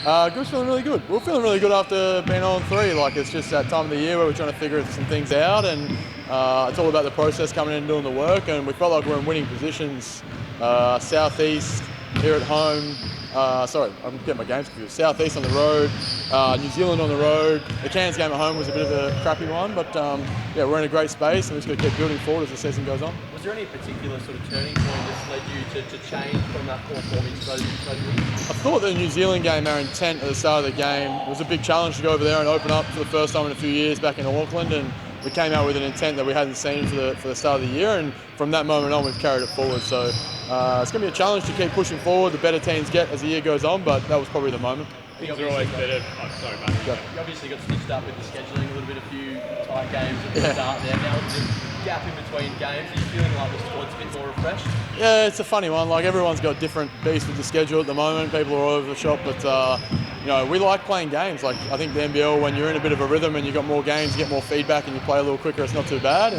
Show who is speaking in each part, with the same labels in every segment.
Speaker 1: Group's feeling really good. We're feeling really good after being on 3. Like, it's just that time of the year where we're trying to figure some things out, and it's all about the process coming in and doing the work. And we felt like we're in winning positions. Southeast here at home. Sorry, I'm getting my games confused. Southeast on the road, New Zealand on the road. The Cairns game at home was a bit of a crappy one, but yeah, we're in a great space, and we're just going to keep building forward as the season goes on.
Speaker 2: Was there any particular sort of turning point that's led you to change from that poor form into those wins?
Speaker 1: I thought the New Zealand game, our intent at the start of the game was a big challenge to go over there and open up for the first time in a few years back in Auckland, and we came out with an intent that we hadn't seen for the start of the year, and from that moment on we've carried it forward. So it's going to be a challenge to keep pushing forward. The better teams get as the year goes on, but that was probably the moment.
Speaker 3: Things are always better. Oh, sorry, mate.
Speaker 1: Go.
Speaker 2: You obviously got stitched up with the scheduling a little bit, a few tight games at the start there. Now with the gap in between games, are you feeling like the squad's a bit more refreshed?
Speaker 1: Yeah, it's a funny one. Like, everyone's got different beasts with the schedule at the moment. People are all over the shop, but you know, we like playing games. Like, I think the NBL, when you're in a bit of a rhythm and you've got more games, you get more feedback and you play a little quicker, it's not too bad.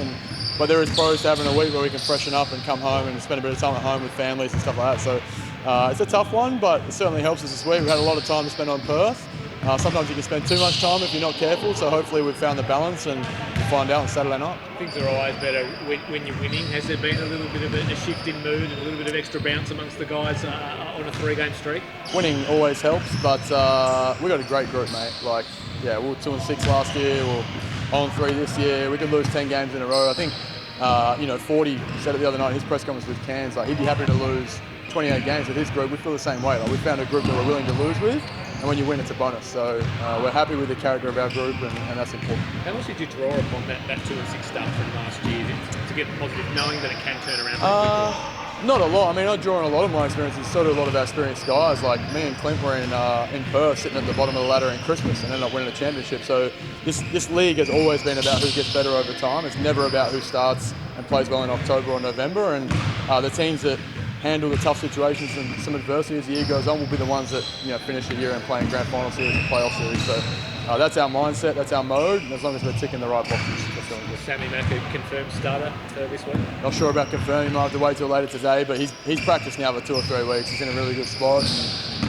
Speaker 1: But there is pros to having a week where we can freshen up and come home and spend a bit of time at home with families and stuff like that. So it's a tough one, but it certainly helps us this week. We've had a lot of time to spend on Perth. Sometimes you can spend too much time if you're not careful, so hopefully we've found the balance, and we'll find out on Saturday night.
Speaker 3: Things are always better when you're winning. Has there been a little bit of a shift in mood and a little bit of extra bounce amongst the guys on a 3-game streak?
Speaker 1: Winning always helps, but we've got a great group, mate. Like, yeah, we were 2-6 last year, we're on 3 this year. We could lose 10 games in a row. I think, you know, 40 said it the other night in his press conference with Cairns, like, he'd be happy to lose 28 games with his group. We feel the same way. Like, we found a group that we're willing to lose with, and when you win, it's a bonus. So we're happy with the character of our group, and that's important.
Speaker 3: How much did you draw upon that 2-6 start from last year to get positive, knowing that it can turn around pretty quickly?
Speaker 1: Not a lot. I mean, I draw on a lot of my experiences. So do a lot of our experienced guys. Like me and Clint were in Perth, sitting at the bottom of the ladder in Christmas, and ended up winning a championship. So this league has always been about who gets better over time. It's never about who starts and plays well in October or November. And the teams that handle the tough situations and some adversity as the year goes on will be the ones that, you know, finish the year and play in grand final series and playoff series. So that's our mindset, that's our mode, and as long as we're ticking the right boxes, that's feeling good.
Speaker 3: Sammy Mack, a confirmed starter this week?
Speaker 1: Not sure about confirming, might have to wait till later today, but he's practiced now for 2 or 3 weeks. He's in a really good spot, and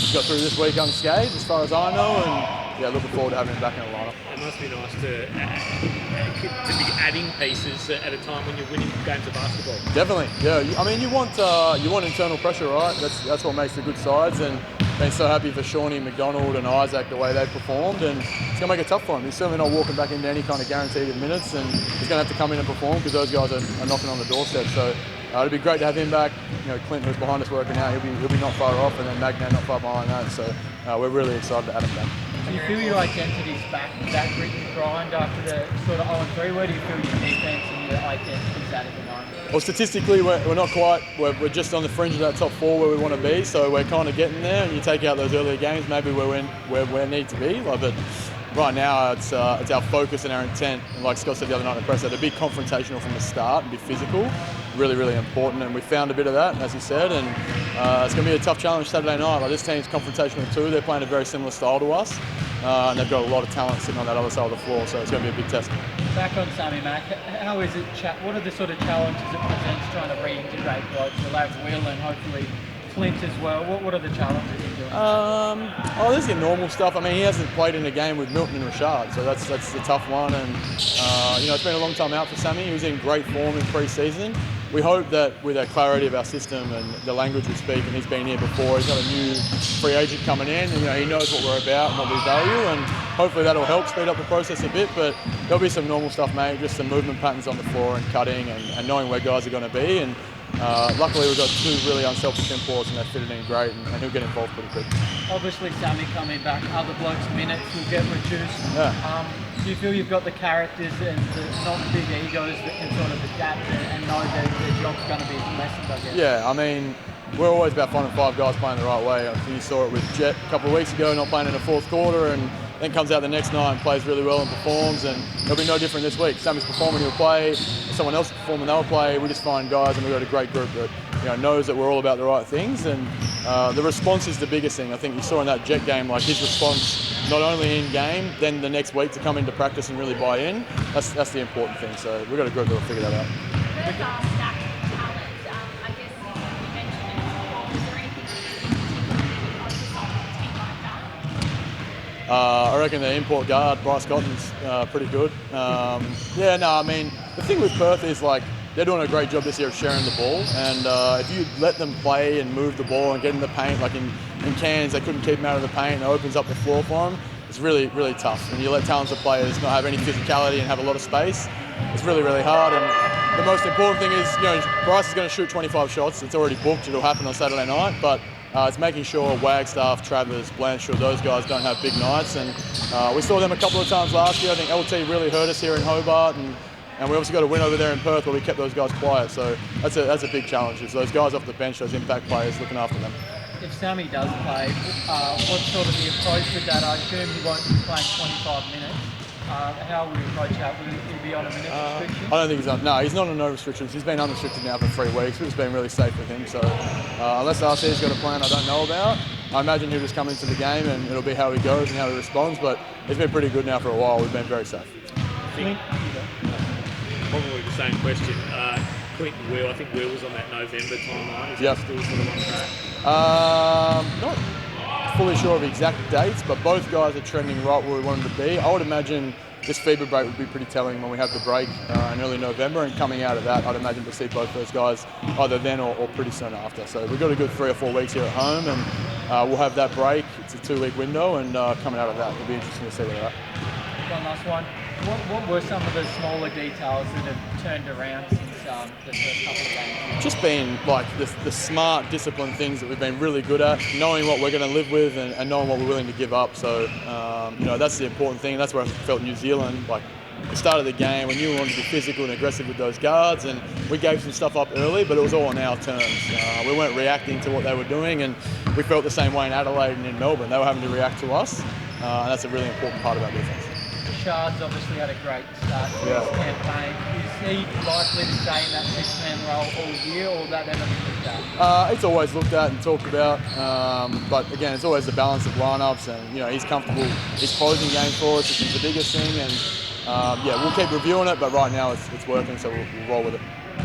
Speaker 1: he's got through this week unscathed as far as I know, and yeah, looking forward to having him back in the lineup.
Speaker 3: It must be nice to be adding pieces at a time when you're winning games of basketball.
Speaker 1: Definitely, yeah. I mean, you want internal pressure, right? That's what makes the good sides, and been so happy for Shawnee, McDonald and Isaac the way they've performed, and it's going to make it tough for him. He's certainly not walking back into any kind of guaranteed minutes, and he's going to have to come in and perform because those guys are knocking on the doorstep. So it'd be great to have him back. You know, Clint, who's behind us working out, he'll be not far off, and then Magnan not far behind that. So we're really excited to have him back.
Speaker 4: Do you feel your identity's back, that grit and grind after the sort of 0-3? Where do you feel your defense and your identity's at the moment?
Speaker 1: Well, statistically, we're not quite. We're just on the fringe of that top 4 where we want to be. So we're kind of getting there. And you take out those earlier games, maybe we're in where we need to be. Like, but right now, it's our focus and our intent. And like Scott said the other night in the presser, to be confrontational from the start and be physical. Really, really important. And we found a bit of that, as he said. And it's going to be a tough challenge Saturday night. Like, this team's confrontational too. They're playing a very similar style to us. And they've got a lot of talent sitting on that other side of the floor, so it's going to be a big test.
Speaker 4: Back on Sammy Mack, how is it? What are the sort of challenges it presents trying to reintegrate blokes? You'll have Will and hopefully Clint as well. What are the challenges you're doing?
Speaker 1: There's your normal stuff. I mean, he hasn't played in a game with Milton and Rashad, so that's the tough one. And you know, it's been a long time out for Sammy. He was in great form in pre-season. We hope that with our clarity of our system and the language we speak, and he's been here before, he's got a new free agent coming in, and you know, he knows what we're about and what we value, and hopefully that'll help speed up the process a bit. But there'll be some normal stuff, mate, just some movement patterns on the floor and cutting and knowing where guys are going to be. And luckily we've got 2 really unselfish imports, and they've fitted in great, and he'll get involved pretty quick.
Speaker 4: Obviously, Sammy coming back, other blokes' minutes will get reduced.
Speaker 1: Yeah.
Speaker 4: Do you feel you've got the characters and not the big egos that can sort of adapt and know that their job's going to be lessened, I guess?
Speaker 1: Yeah, I mean, we're always about finding 5 guys playing the right way. I think you saw it with Jet a couple of weeks ago, not playing in the 4th quarter, and then comes out the next night and plays really well and performs, and it'll be no different this week. Sammy's performing, he'll play. If someone else is performing, they'll play. We just find guys, and we've got a great group that, you know, knows that we're all about the right things, and the response is the biggest thing. I think you saw in that Jet game, like his response, not only in game, then the next week to come into practice and really buy in. That's the important thing. So we've got a group that will figure that out. I reckon the import guard, Bryce Cotton's pretty good. I mean, the thing with Perth is like, they're doing a great job this year of sharing the ball, and if you let them play and move the ball and get in the paint, like in Cairns, they couldn't keep them out of the paint, and it opens up the floor for them. It's really, really tough. And you let talented players not have any physicality and have a lot of space, it's really, really hard. And the most important thing is, Bryce is going to shoot 25 shots. It's already booked. It'll happen on Saturday night, but it's making sure Wagstaff, Travers, Blanchard, those guys don't have big nights. And we saw them a couple of times last year. I think LT really hurt us here in Hobart, and we obviously got a win over there in Perth where we kept those guys quiet. So that's a big challenge. Is those guys off the bench, those impact players, looking after them.
Speaker 4: If Sammy does play, what's sort of the approach with that? I assume he won't be playing 25 minutes. How will you approach that? Will he be on a minute restriction?
Speaker 1: I don't think he's on. No, he's not on no restrictions. He's been unrestricted now for 3 weeks, which has been really safe with him. So unless RC's got a plan I don't know about, I imagine he'll just come into the game and it'll be how he goes and how he responds. But he's been pretty good now for a while. We've been very safe.
Speaker 3: Probably the same question. Clinton Will, I think Will was on that November timeline. Is
Speaker 1: Yep.
Speaker 3: he still sort of on track?
Speaker 1: Not fully sure of exact dates, but both guys are trending right where we want them to be. I would imagine this FIBA break would be pretty telling when we have the break in early November, and coming out of that, I'd imagine to see both those guys either then or pretty soon after. So we've got a good 3 or 4 weeks here at home, and we'll have that break. It's a 2-week window, and coming out of that, it'll be interesting to see where they're at.
Speaker 4: One last one. What were some of the smaller details that have turned around since the first couple of games?
Speaker 1: Just being like the smart, disciplined things that we've been really good at, knowing what we're going to live with and knowing what we're willing to give up. So, that's the important thing. That's where I felt New Zealand, like the start of the game, we knew we wanted to be physical and aggressive with those guards, and we gave some stuff up early, but it was all on our terms. We weren't reacting to what they were doing, and we felt the same way in Adelaide and in Melbourne. They were having to react to us, and that's a really important part of our defence.
Speaker 4: Shard's obviously had a great start to his campaign. Is he likely to stay in that 6-man role all year, or that ever been looked at?
Speaker 1: It's always looked at and talked about, but again, it's always the balance of lineups, and he's comfortable. He's closing games for us, which is the biggest thing, and we'll keep reviewing it. But right now, it's working, so we'll roll with it.